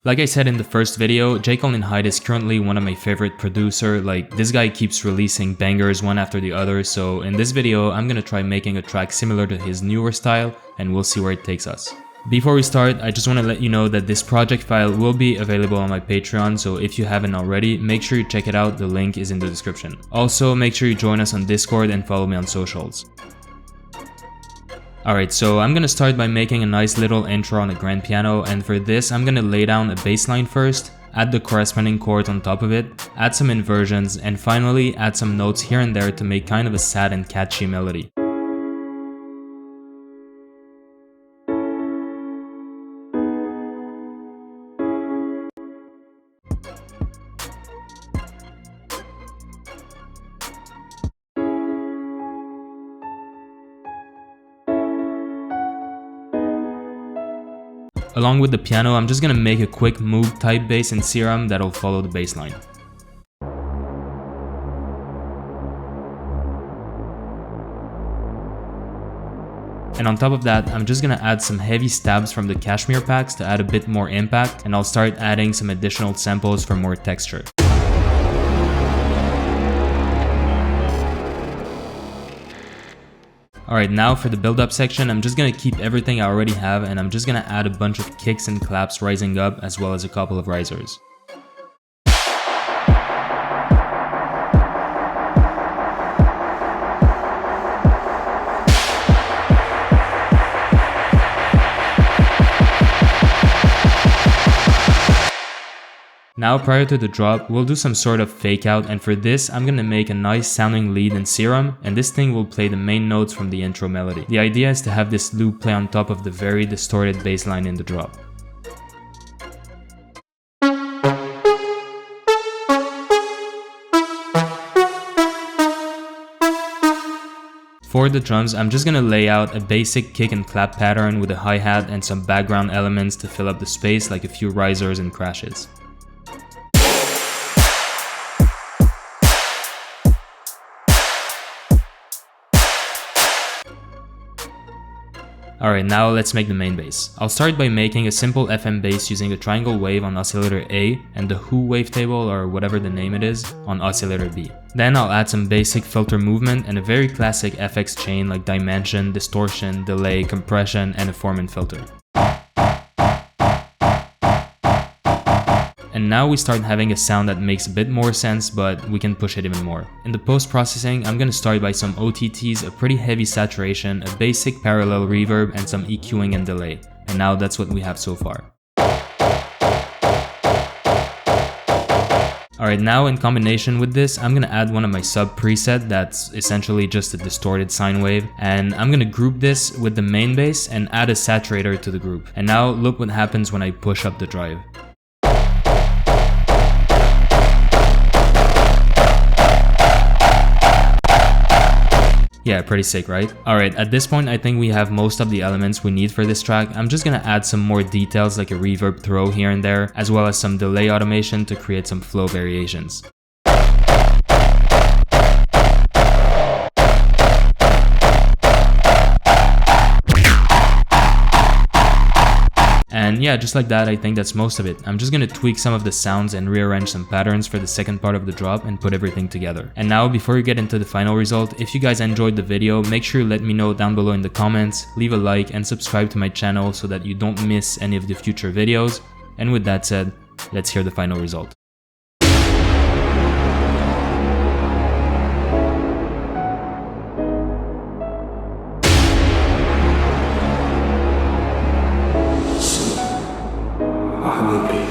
Like I said in the first video, JKYL HYDE is currently one of my favorite producer. Like, this guy keeps releasing bangers one after the other, so in this video I'm gonna try making a track similar to his newer style and we'll see where it takes us. Before we start, I just want to let you know that this project file will be available on my Patreon, so if you haven't already, make sure you check it out, the link is in the description. Also, make sure you join us on Discord and follow me on socials. Alright, so I'm gonna start by making a nice little intro on the grand piano, and for this I'm gonna lay down a bass line first, add the corresponding chords on top of it, add some inversions, and finally add some notes here and there to make kind of a sad and catchy melody. Along with the piano, I'm just gonna make a quick Moog type bass in Serum that'll follow the bass line. And on top of that, I'm just gonna add some heavy stabs from the Cashmere packs to add a bit more impact, and I'll start adding some additional samples for more texture. Alright, now for the build-up section, I'm just gonna keep everything I already have, and I'm just gonna add a bunch of kicks and claps rising up, as well as a couple of risers. Now, prior to the drop, we'll do some sort of fake out, and for this I'm gonna make a nice sounding lead in Serum, and this thing will play the main notes from the intro melody. The idea is to have this loop play on top of the very distorted bass line in the drop. For the drums, I'm just gonna lay out a basic kick and clap pattern with a hi-hat and some background elements to fill up the space, like a few risers and crashes. Alright, now let's make the main bass. I'll start by making a simple FM bass using a triangle wave on oscillator A and the Who wavetable, or whatever the name it is, on oscillator B. Then I'll add some basic filter movement and a very classic FX chain like dimension, distortion, delay, compression, and a Foreman filter. And now we start having a sound that makes a bit more sense, but we can push it even more. In the post-processing, I'm gonna start by some OTTs, a pretty heavy saturation, a basic parallel reverb, and some EQing and delay. And now that's what we have so far. Alright, now in combination with this, I'm gonna add one of my sub preset that's essentially just a distorted sine wave, and I'm gonna group this with the main bass and add a saturator to the group. And now look what happens when I push up the drive. Yeah, pretty sick, right? Alright, at this point I think we have most of the elements we need for this track. I'm just gonna add some more details like a reverb throw here and there, as well as some delay automation to create some flow variations. And yeah, just like that, I think that's most of it. I'm just gonna tweak some of the sounds and rearrange some patterns for the second part of the drop and put everything together. And now, before we get into the final result, if you guys enjoyed the video, make sure you let me know down below in the comments, leave a like, and subscribe to my channel so that you don't miss any of the future videos. And with that said, let's hear the final result. I will be